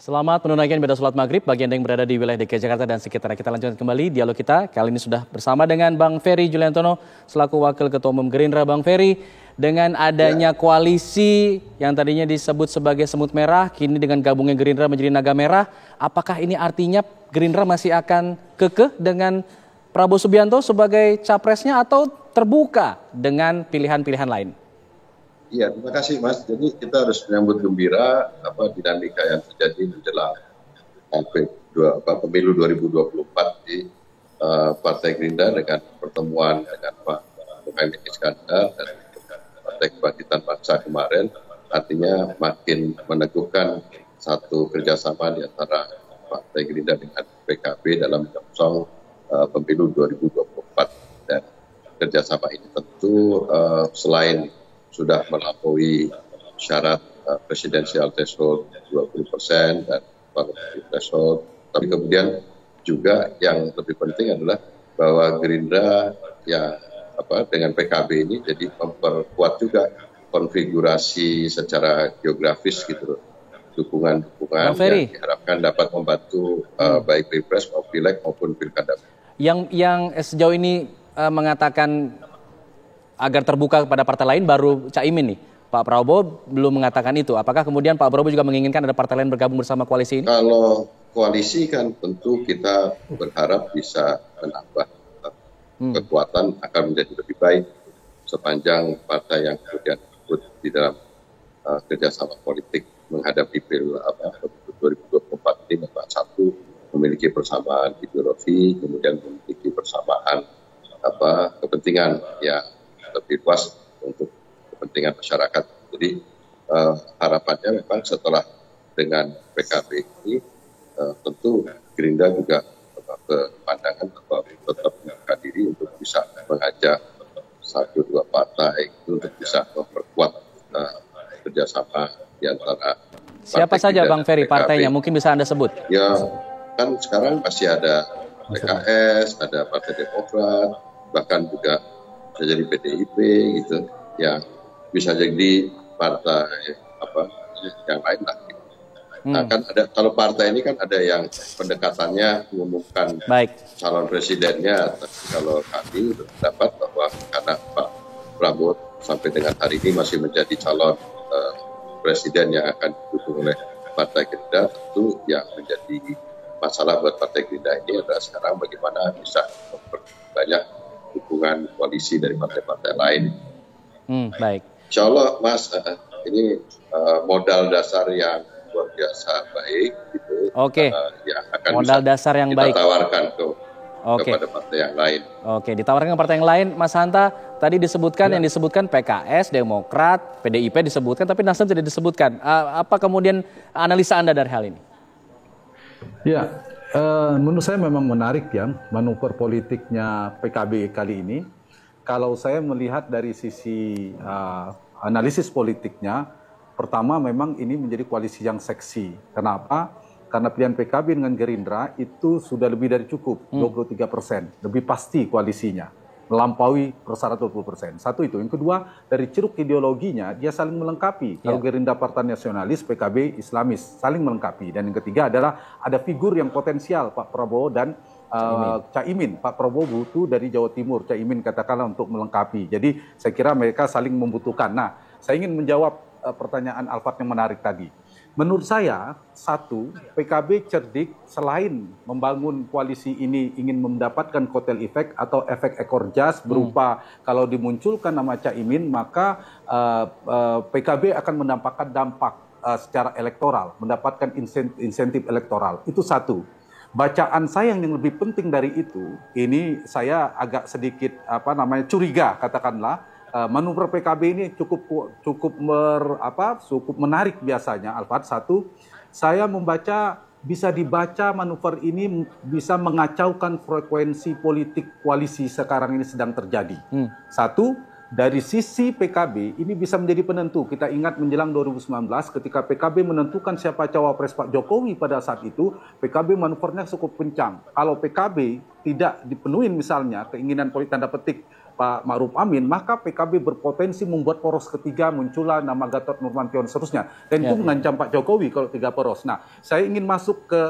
Selamat menunaikan ibadah sholat maghrib bagi Anda yang berada di wilayah DKI Jakarta dan sekitarnya. Kita lanjutkan kembali dialog kita. Kali ini sudah bersama dengan Bang Ferry Juliantono selaku Wakil Ketua Umum Gerindra. Bang Ferry, dengan adanya koalisi yang tadinya disebut sebagai semut merah, kini dengan gabungnya Gerindra menjadi naga merah, apakah ini artinya Gerindra masih akan kekeh dengan Prabowo Subianto sebagai capresnya atau terbuka dengan pilihan-pilihan lain? Iya, terima kasih Mas. Jadi kita harus menyambut gembira dinamika yang terjadi menjelang pemilu 2024 di Partai Gerindra dengan pertemuan dengan Pak Muhaimin Iskandar dan Partai Kebangkitan Bangsa kemarin, artinya makin meneguhkan satu kerjasama di antara Partai Gerindra dengan PKB dalam menyongsong pemilu 2024. Dan kerjasama ini tentu selain sudah melampaui syarat presidensial threshold 20% dan parliamentary threshold. Tapi kemudian juga yang lebih penting adalah bahwa Gerindra dengan PKB ini jadi memperkuat juga konfigurasi secara geografis gitu, dukungan yang diharapkan dapat membantu baik Pilpres maupun Pileg maupun Pilkada. Yang sejauh ini mengatakan agar terbuka kepada partai lain baru Caimin nih. Pak Prabowo belum mengatakan itu. Apakah kemudian Pak Prabowo juga menginginkan ada partai lain bergabung bersama koalisi ini? Kalau koalisi kan tentu kita berharap bisa menambah kekuatan akan menjadi lebih baik sepanjang partai yang kemudian ikut di dalam kerjasama politik menghadapi pemilu 2024 ini memang satu memiliki persamaan ideologi, kemudian memiliki persamaan kepentingan yang lebih luas untuk kepentingan masyarakat. Jadi harapannya memang setelah dengan PKB ini tentu Gerindra juga berpandangan bahwa tetap membuka diri untuk bisa mengajak satu dua partai itu untuk bisa memperkuat kerjasama di antara siapa saja Bang Ferry partainya mungkin bisa Anda sebut? Ya kan sekarang masih ada PKS, ada Partai Demokrat, bahkan juga bisa jadi PDIP gitu, yang bisa jadi partai yang lain lah. Nah kan ada, kalau partai ini kan ada yang pendekatannya mengumumkan calon presidennya, tapi kalau kami berpendapat bahwa karena Pak Prabowo sampai dengan hari ini masih menjadi calon presiden yang akan didukung oleh Partai Gerindra, tentu yang menjadi masalah buat Partai Gerindra ini adalah sekarang bagaimana bisa memperbanyak dukungan koalisi dari partai-partai lain. Baik. Insya Allah Mas, ini modal dasar yang luar biasa baik gitu. Yang akan modal dasar yang kita baik tawarkan kepada partai yang lain. Ditawarkan ke partai yang lain. Mas Hanta, tadi disebutkan yang disebutkan PKS, Demokrat, PDIP disebutkan, tapi Nasdem tidak disebutkan. Apa kemudian analisa Anda dari hal ini? Ya, menurut saya memang menarik ya manuver politiknya PKB kali ini. Kalau saya melihat dari sisi analisis politiknya, pertama memang ini menjadi koalisi yang seksi. Kenapa? Karena pilihan PKB dengan Gerindra itu sudah lebih dari cukup, 23%. Lebih pasti koalisinya, melampaui persyarat 20%. Satu itu. Yang kedua, dari ceruk ideologinya, dia saling melengkapi. Kalau Gerindra partai nasionalis, PKB Islamis, saling melengkapi. Dan yang ketiga adalah ada figur yang potensial, Pak Prabowo dan Caimin. Pak Prabowo butuh dari Jawa Timur, Caimin katakanlah untuk melengkapi. Jadi saya kira mereka saling membutuhkan. Nah, saya ingin menjawab pertanyaan Alfat yang menarik tadi. Menurut saya, satu, PKB cerdik selain membangun koalisi ini ingin mendapatkan kotel efek atau efek ekor jas berupa kalau dimunculkan nama Caimin, maka PKB akan mendapatkan dampak secara elektoral, mendapatkan insentif elektoral. Itu satu. Bacaan saya yang lebih penting dari itu, ini saya agak sedikit curiga katakanlah. Manuver PKB ini cukup menarik biasanya, Alfat. Satu, saya bisa dibaca manuver ini bisa mengacaukan frekuensi politik koalisi sekarang ini sedang terjadi. Satu, dari sisi PKB ini bisa menjadi penentu. Kita ingat menjelang 2019 ketika PKB menentukan siapa cawapres Pak Jokowi pada saat itu, PKB manuvernya cukup kencang. Kalau PKB tidak dipenuhi misalnya keinginan politik tanda petik Pak Ma'ruf Amin, maka PKB berpotensi membuat poros ketiga, muncullah nama Gatot Nurmantio dan seterusnya. Dan itu mengancam Pak Jokowi kalau 3 poros. Nah, saya ingin masuk ke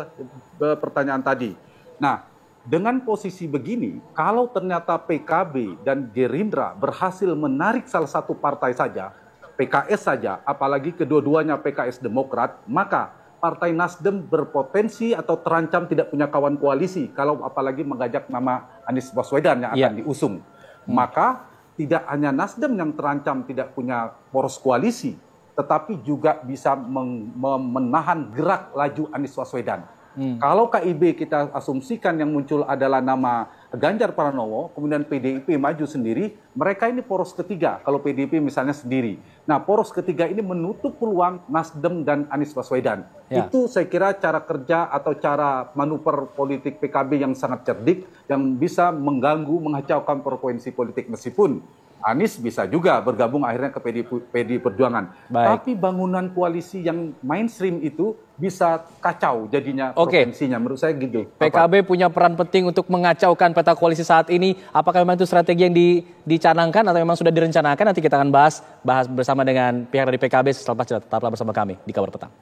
pertanyaan tadi. Nah, dengan posisi begini, kalau ternyata PKB dan Gerindra berhasil menarik salah satu partai saja, PKS saja, apalagi kedua-duanya PKS Demokrat, maka Partai Nasdem berpotensi atau terancam tidak punya kawan koalisi kalau apalagi mengajak nama Anies Baswedan yang akan diusung. Maka tidak hanya Nasdem yang terancam tidak punya poros koalisi, tetapi juga bisa menahan gerak laju Anies Baswedan. Kalau KIB kita asumsikan yang muncul adalah nama Ganjar Pranowo, kemudian PDIP maju sendiri, mereka ini poros ketiga kalau PDIP misalnya sendiri. Nah, poros ketiga ini menutup peluang Nasdem dan Anies Baswedan. Itu saya kira cara kerja atau cara manuver politik PKB yang sangat cerdik, yang bisa mengganggu, mengacaukan frekuensi politik meskipun Anies bisa juga bergabung akhirnya ke PDI Perjuangan. Tapi bangunan koalisi yang mainstream itu bisa kacau jadinya frekuensinya. Menurut saya gitu. PKB punya peran penting untuk mengacaukan peta koalisi saat ini. Apakah memang itu strategi yang dicanangkan atau memang sudah direncanakan? Nanti kita akan bahas bersama dengan pihak dari PKB setelah tetaplah bersama kami di Kabar Petang.